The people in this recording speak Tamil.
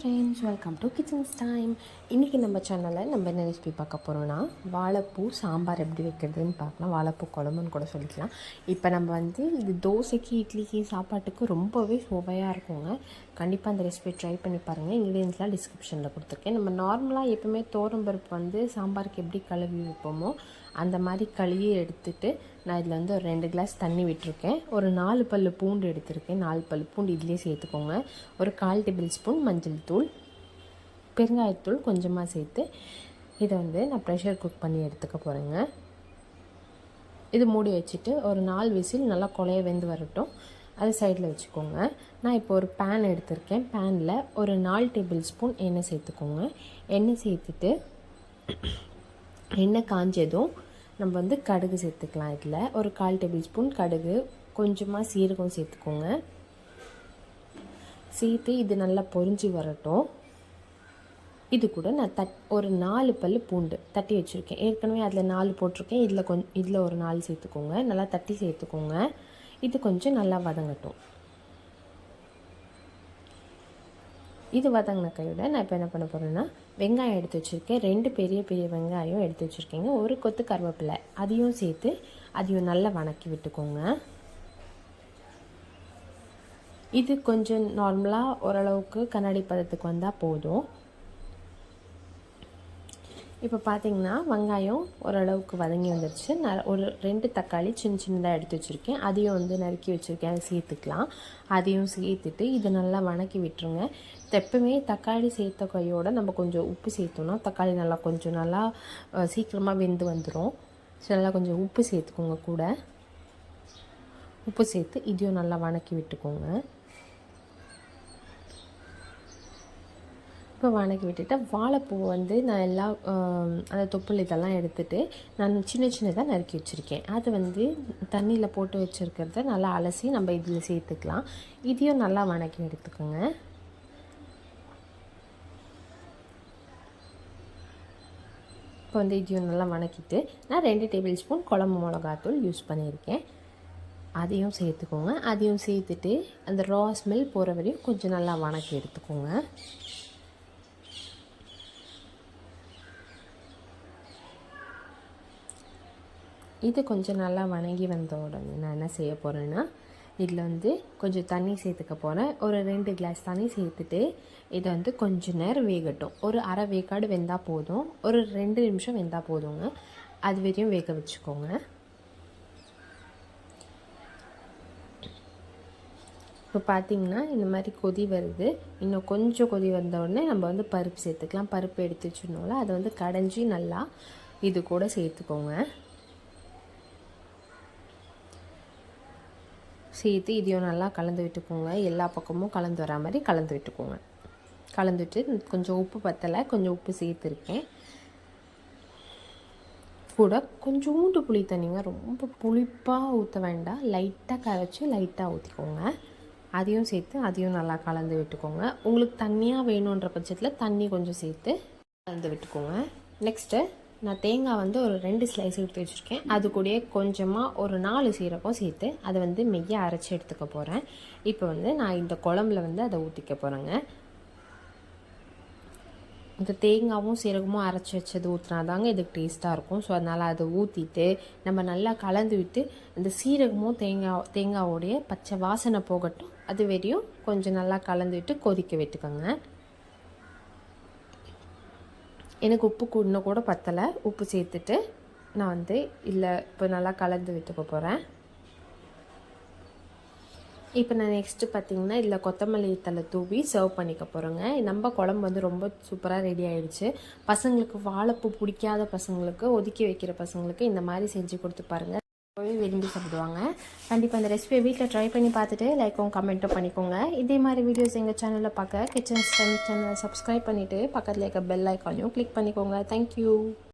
Friends, welcome to kitchens time. இன்றைக்கி நம்ம சேனலில் நம்ம என்ன ரெசிபி பார்க்க போகிறோன்னா வாழைப்பூ சாம்பார் எப்படி வைக்கிறதுன்னு பார்க்கலாம். வாழைப்பூ குழம்புன்னு கூட சொல்லிக்கலாம். இப்போ நம்ம இது தோசைக்கு, இட்லிக்கு, சாப்பாட்டுக்கு ரொம்பவே சுவையாக இருக்குங்க. கண்டிப்பாக அந்த ரெசிபி ட்ரை பண்ணி பாருங்கள். இன்க்ரீடியன்ஸ்லாம் டிஸ்கிரிப்ஷனில் கொடுத்துருக்கேன். நம்ம நார்மலாக எப்போவுமே பருப்பு சாம்பாருக்கு எப்படி கழுவி வைப்போமோ அந்த மாதிரி கழுவி எடுத்துகிட்டு நான் இதில் ஒரு 2 கிளாஸ் தண்ணி விட்டுருக்கேன். ஒரு 4 பல் பூண்டு எடுத்திருக்கேன். 4 பல் பூண்டு இதிலே சேர்த்துக்கோங்க. ஒரு 1/4 டேபிள் ஸ்பூன் மஞ்சள் தூள், பெருங்காயத்தூள் கொஞ்சமாக சேர்த்து இதை நான் ப்ரெஷர் குக் பண்ணி எடுத்துக்க போகிறேங்க. இது மூடி வச்சுட்டு ஒரு 4 விசில் நல்லா குழைய வெந்து வரட்டும். அது சைடில் வச்சுக்கோங்க. நான் இப்போ ஒரு பேன் எடுத்திருக்கேன். பேனில் ஒரு 4 டேபிள் ஸ்பூன் எண்ணெய் சேர்த்துக்கோங்க. எண்ணெய் சேர்த்துட்டு எண்ணெய் காஞ்சதும் நம்ம கடுகு சேர்த்துக்கலாம். இதில் ஒரு 1/4 டேபிள் ஸ்பூன் கடுகு, கொஞ்சமாக சீரகம் சேர்த்துக்கோங்க. சேர்த்து இது நல்லா பொரிஞ்சு வரட்டும். இது கூட நான் ஒரு 4 பல் பூண்டு தட்டி வச்சுருக்கேன். ஏற்கனவே அதில் 4 போட்டிருக்கேன். இதில் ஒரு 4 சேர்த்துக்கோங்க. நல்லா தட்டி சேர்த்துக்கோங்க. இது கொஞ்சம் நல்லா வதங்கட்டும். இது வதங்கின கையோட நான் இப்போ என்ன பண்ண போகிறேன்னா, வெங்காயம் எடுத்து வச்சுருக்கேன். 2 பெரிய பெரிய வெங்காயம் எடுத்து வச்சுருக்கேங்க. ஒரு கொத்து கருவேப்பிலை அதையும் சேர்த்து அதையும் நல்லா வதக்கி விட்டுக்கோங்க. இது கொஞ்சம் நார்மலாக ஓரளவுக்கு கண்ணாடி பதத்துக்கு வந்தால் போதும். இப்போ பார்த்திங்கன்னா வெங்காயம் ஓரளவுக்கு வதங்கி வந்துடுச்சு. நான் ஒரு 2 தக்காளி சின்னதாக எடுத்து வச்சுருக்கேன். அதையும் நறுக்கி வச்சுருக்கேன். அதை சேர்த்துக்கலாம். அதையும் சேர்த்துட்டு இதை நல்லா வதக்கி விட்டுருங்க. எப்பவுமே தக்காளி சேர்த்த கையோடு நம்ம கொஞ்சம் உப்பு சேர்த்தோன்னா தக்காளி கொஞ்சம் நல்லா சீக்கிரமாக வெந்து வந்துடும். ஸோ நல்லா கொஞ்சம் உப்பு சேர்த்துக்கோங்க. கூட உப்பு சேர்த்து இதையும் நல்லா வதக்கி விட்டுக்கோங்க. இப்போ வதக்கி விட்டுட்டு வாழைப்பூ நான் எல்லாம் அந்த தொப்புள் இதெல்லாம் எடுத்துகிட்டு நான் சின்னதாக நறுக்கி வச்சுருக்கேன். அது தண்ணியில் போட்டு வச்சுருக்கிறத நல்லா அலசி நம்ம இதில் சேர்த்துக்கலாம். இதையும் நல்லா வதக்கி எடுத்துக்கோங்க. இப்போ இதையும் நல்லா வதக்கிட்டு நான் 2 டேபிள் ஸ்பூன் குழம்பு மிளகாத்தூள் யூஸ் பண்ணியிருக்கேன். அதையும் சேர்த்துக்கோங்க. அதையும் சேர்த்துட்டு அந்த ரா ஸ்மெல் போகிற வரையும் கொஞ்சம் நல்லா வதக்கி எடுத்துக்கோங்க. இது கொஞ்சம் நல்லா வதங்கி வந்த உடனே நான் என்ன செய்ய போகிறேன்னா, இதில் கொஞ்சம் தண்ணி சேர்த்துக்க போகிறேன். ஒரு 2 கிளாஸ் தண்ணி சேர்த்துட்டு இதை கொஞ்சம் நேரம் வேகட்டும். ஒரு அரை வேக்காடு வெந்தால் போதும். ஒரு 2 நிமிஷம் வெந்தால் போதுங்க. அது வரையும் வேக வச்சுக்கோங்க. இப்போ பார்த்திங்கன்னா இந்த மாதிரி கொதி வருது. இன்னும் கொஞ்சம் கொதி வந்த உடனே நம்ம பருப்பு சேர்த்துக்கலாம். பருப்பு எடுத்து வச்சுருந்தோம்ல, அதை கடைஞ்சி நல்லா இது கூட சேர்த்துக்கோங்க. சேர்த்து இதையும் நல்லா கலந்து விட்டுக்கோங்க. எல்லா பக்கமும் கலந்து வரா மாதிரி கலந்து விட்டுக்கோங்க. கலந்து விட்டு கொஞ்சம் உப்பு பத்தலை, கொஞ்சம் உப்பு சேர்த்துருக்கேன். கூட கொஞ்சோண்டு புளி தண்ணிங்க, ரொம்ப புளிப்பாக ஊற்ற வேண்டாம். லைட்டாக கரைச்சி லைட்டாக ஊற்றிக்கோங்க. அதையும் சேர்த்து அதையும் நல்லா கலந்து விட்டுக்கோங்க. உங்களுக்கு தண்ணியாக வேணுன்ற பட்சத்தில் தண்ணி கொஞ்சம் சேர்த்து கலந்து விட்டுக்கோங்க. நெக்ஸ்ட்டு நான் தேங்காய் ஒரு 2 ஸ்லைஸ் எடுத்து வச்சுருக்கேன். அது கூடயே கொஞ்சமாக ஒரு 4 சீரகம் சேர்த்து அதை மெய்ய அரைச்சி எடுத்துக்க போகிறேன். இப்போ நான் இந்த குழம்புல அதை ஊற்றிக்க போகிறேங்க. இந்த தேங்காயும் சீரகமும் அரைச்சி வச்சது ஊற்றினாதாங்க இதுக்கு டேஸ்ட்டாக இருக்கும். ஸோ அதனால் அதை ஊற்றிட்டு நம்ம நல்லா கலந்து விட்டு இந்த சீரகமும் தேங்காவோடைய பச்சை வாசனை போகட்டும். அது வரையும் கொஞ்சம் நல்லா கலந்து விட்டு கொதிக்க விட்டுக்கோங்க. எனக்கு உப்பு இன்னும் கூட பத்தலை. உப்பு சேர்த்துட்டு நான் இல்லை இப்போ நல்லா கலந்து விட்டுக்க போகிறேன். இப்போ நான் நெக்ஸ்ட்டு பார்த்திங்கன்னா இதில் கொத்தமல்லி தழை தூவி சர்வ் பண்ணிக்க போகிறேங்க. நம்ம குழம்பு ரொம்ப சூப்பராக ரெடி ஆகிடுச்சு. பசங்களுக்கு வாழைப்பூ பிடிக்காத பசங்களுக்கு, ஒதுக்கி வைக்கிற பசங்களுக்கு இந்த மாதிரி செஞ்சு கொடுத்து பாருங்கள். ரொம்பவே விரும்பி சாப்பிடுவாங்க. கண்டிப்பாக இந்த ரெசிபியை வீட்டில் ட்ரை பண்ணி பார்த்துட்டு லைக்கும் கமெண்ட்டும் பண்ணிக்கோங்க. இதே மாதிரி வீடியோஸ் எங்கள் சேனலில் பார்க்க கிச்சன்ஸ் டைம் சேனலை சப்ஸ்கிரைப் பண்ணிவிட்டு பக்கத்தில் இருக்க பெல் ஐக்கானையும் கிளிக் பண்ணிக்கோங்க. தேங்க்யூ.